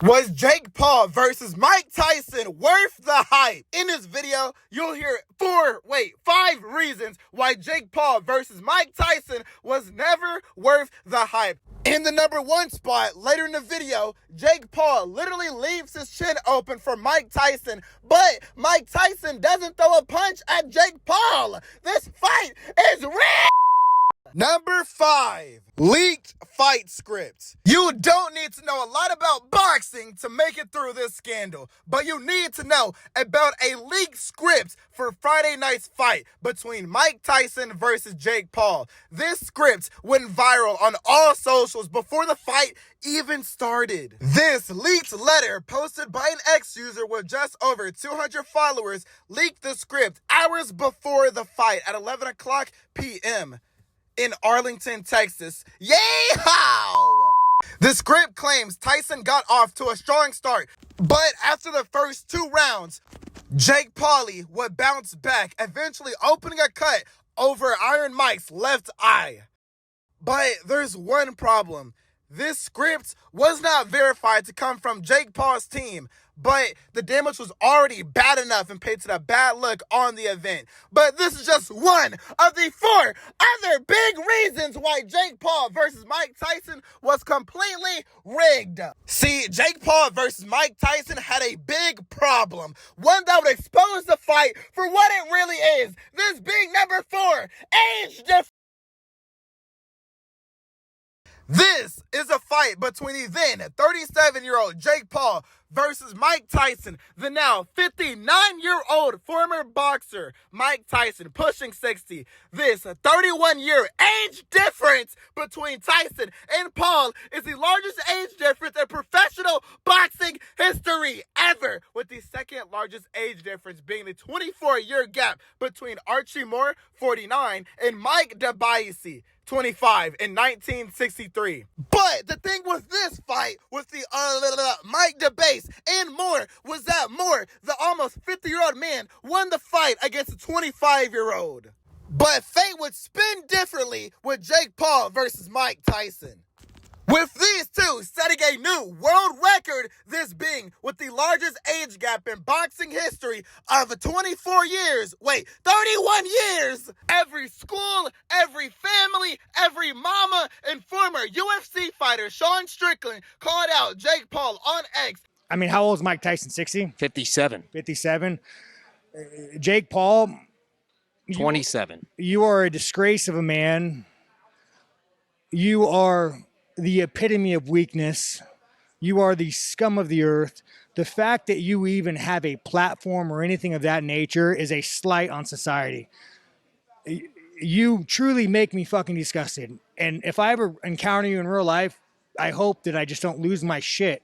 Was Jake Paul versus Mike Tyson worth the hype? In this video, you'll hear 5 reasons why Jake Paul versus Mike Tyson was never worth the hype. In the number 1 spot, later in the video, Jake Paul literally leaves his chin open for Mike Tyson, but Mike Tyson doesn't throw a punch at Jake Paul. This fight is real! Number 5, leaked fight scripts. You don't need to know a lot about boxing to make it through this scandal, but you need to know about a leaked script for Friday night's fight between Mike Tyson versus Jake Paul. This script went viral on all socials before the fight even started. This leaked letter posted by an ex-user with just over 200 followers leaked the script hours before the fight at 11 o'clock p.m. in Arlington, Texas. Yeehaw! The script claims Tyson got off to a strong start, but after the first 2 rounds, Jake Paul would bounce back, eventually opening a cut over Iron Mike's left eye. But there's one problem. This script was not verified to come from Jake Paul's team, but the damage was already bad enough and painted a bad look on the event. But this is just one of the 4 other big reasons why Jake Paul versus Mike Tyson was completely rigged. See, Jake Paul versus Mike Tyson had a big problem, one that would expose the fight for what it really is. This being number 4, age difference. This is a fight between the then 37-year-old Jake Paul versus Mike Tyson, the now 59-year-old former boxer Mike Tyson, pushing 60. This 31-year age difference between Tyson and Paul is the largest age difference in professional boxing history ever, with the second largest age difference being the 24-year gap between Archie Moore, 49, and Mike DiBiase, 25, in 1963. But the thing with this fight, with the Mike DiBiase and Moore, was that Moore, the almost 50-year-old man, won the fight against a 25-year-old. But fate would spin differently with Jake Paul versus Mike Tyson, with these two setting a new world record, this being with the largest age gap in boxing history of 31 years. Every school, every family, every mama, and former UFC fighter Sean Strickland called out Jake Paul on X. I mean, how old is Mike Tyson? 60? 57. 57. Jake Paul, 27. You are a disgrace of a man. You are the epitome of weakness. You are the scum of the earth. The fact that you even have a platform or anything of that nature is a slight on society. You truly make me fucking disgusted. And if I ever encounter you in real life, I hope that I just don't lose my shit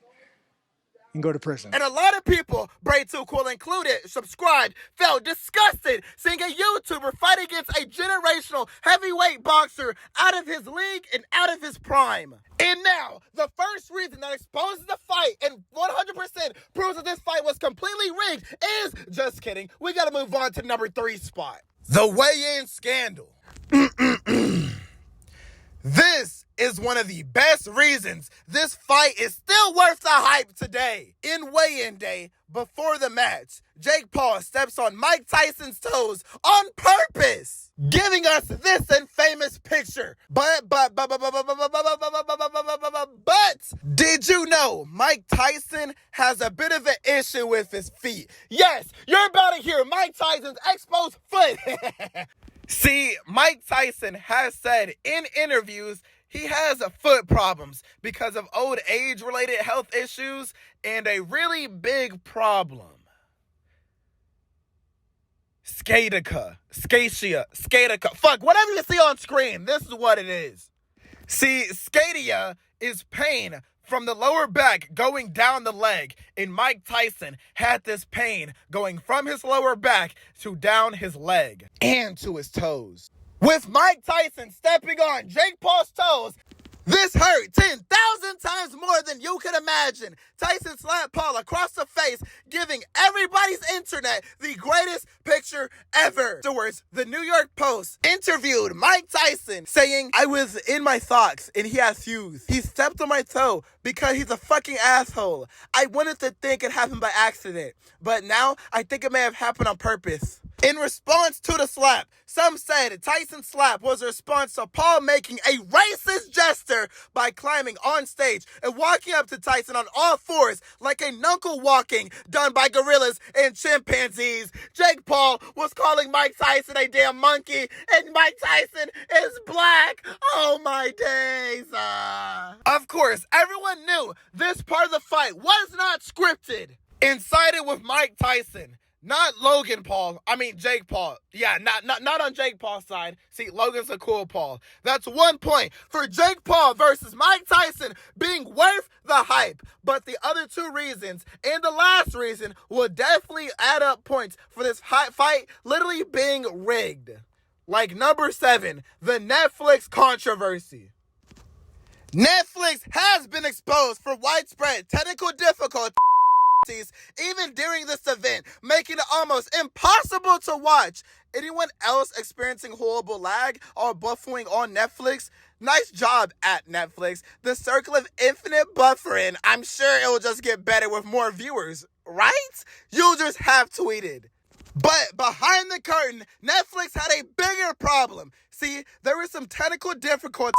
and go to prison. And a lot of people, Bray Too Cool included, subscribed, felt disgusted seeing a YouTuber fight against a generational heavyweight boxer out of his league and out of his prime. And now, the first reason that exposes the fight and 100% proves that this fight was completely rigged is, just kidding, we gotta move on to number 3 spot. The weigh-in scandal. This is one of the best reasons this fight is still worth the hype today. In weigh-in day, before the match, Jake Paul steps on Mike Tyson's toes on purpose, giving us this infamous picture. But did you know Mike Tyson has a bit of an issue with his feet? Yes, you're about to hear Mike Tyson's exposed foot. See, Mike Tyson has said in interviews he has foot problems because of old age-related health issues and a really big problem. Sciatica. Fuck, whatever you see on screen, this is what it is. See, sciatica is pain from the lower back going down the leg, and Mike Tyson had this pain going from his lower back to down his leg and to his toes. With Mike Tyson stepping on Jake Paul's toes, This hurt 10,000 times more than you could imagine. Tyson slapped Paul across the face, giving everybody's internet the greatest picture ever. Afterwards, the New York Post interviewed Mike Tyson, saying, "I was in my thoughts and he has fused. He stepped on my toe because he's a fucking asshole. I wanted to think it happened by accident, but now I think it may have happened on purpose." In response to the slap, some said Tyson's slap was a response to Paul making a racist gesture by climbing on stage and walking up to Tyson on all fours like a knuckle walking done by gorillas and chimpanzees. Jake Paul was calling Mike Tyson a damn monkey, and Mike Tyson is black. Oh my days. Of course, everyone knew this part of the fight was not scripted and sided with Mike Tyson. Not Jake Paul. Yeah, not on Jake Paul's side. See, Logan's a cool Paul. That's 1 point for Jake Paul versus Mike Tyson being worth the hype. But the other 2 reasons, and the last reason, will definitely add up points for this fight literally being rigged. Like number 7, the Netflix controversy. Netflix has been exposed for widespread technical difficulties even during this event, making it almost impossible to watch. Anyone else experiencing horrible lag or buffering on Netflix? Nice job at Netflix. The circle of infinite buffering, I'm sure it will just get better with more viewers, right? Users have tweeted. But behind the curtain, Netflix had a bigger problem. See, there were some technical difficulties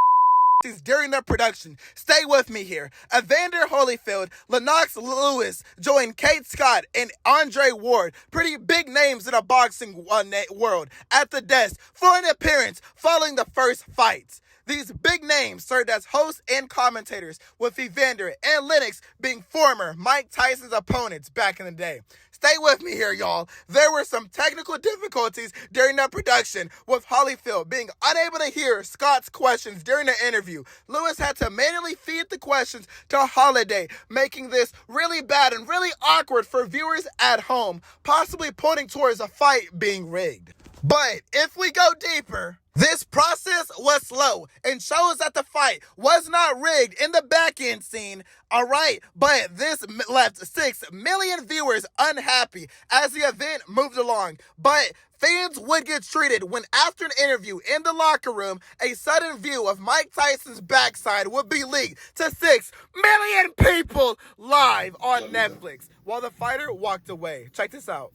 during their production. Stay with me here. Evander Holyfield, Lennox Lewis joined Kate Scott and Andre Ward, pretty big names in a boxing world, at the desk for an appearance following the first fights. These big names served as hosts and commentators, with Evander and Lennox being former Mike Tyson's opponents back in the day. Stay with me here, y'all. There were some technical difficulties during the production, with Holyfield being unable to hear Scott's questions during the interview. Lewis had to manually feed the questions to Holiday, making this really bad and really awkward for viewers at home, possibly pointing towards a fight being rigged. But if we go deeper, this process was slow and shows that the fight was not rigged in the back-end scene, alright? But this left 6 million viewers unhappy as the event moved along. But fans would get treated when, after an interview in the locker room, a sudden view of Mike Tyson's backside would be leaked to 6 million people live on Netflix while the fighter walked away. Check this out.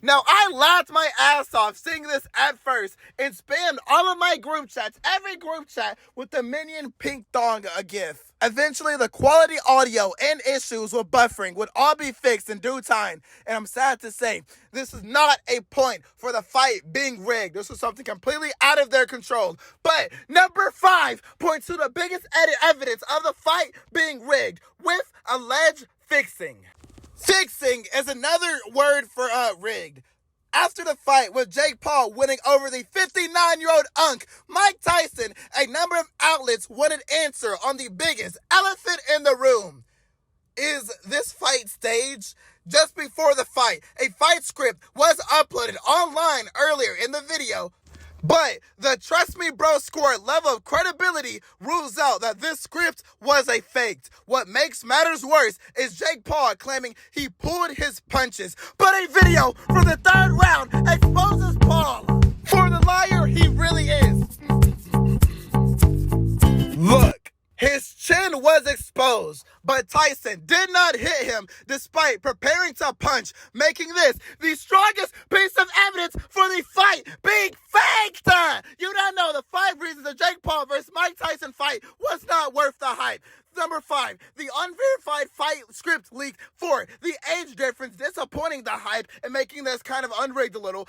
Now, I laughed my ass off seeing this at first and spammed all of my group chats, every group chat, with the Minion Pink Thong gif. Eventually, the quality audio and issues with buffering would all be fixed in due time. And I'm sad to say, this is not a point for the fight being rigged. This was something completely out of their control. But number 5 points to the biggest evidence of the fight being rigged with alleged fixing. Fixing is another word for rigged. After the fight with Jake Paul winning over the 59-year-old unk, Mike Tyson, a number of outlets wanted an answer on the biggest elephant in the room. Is this fight staged? Just before the fight, a fight script was uploaded online earlier in the video. But the Trust Me Bro score level of credibility rules out that this script was a fake. What makes matters worse is Jake Paul claiming he pulled his punches. But a video from the 3rd round exposes Paul for the liar he really is. Look, his chin was exposed, but Tyson did not hit him despite preparing to punch, making this the strongest piece of evidence for the fight being faked. You don't know the 5 reasons the Jake Paul versus Mike Tyson fight was not worth the hype. Number 5, the unverified fight script leak. 4, the age difference disappointing the hype and making this kind of unrigged a little.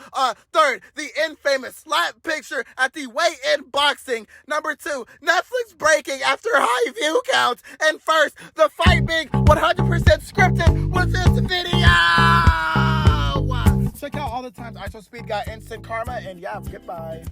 3rd, the infamous slap picture at the weigh-in boxing. Number 2, Netflix breaking after high view counts. And first, the fight being 100% scripted with this video. Check out all the times ISO Speed got instant karma, and yeah, goodbye.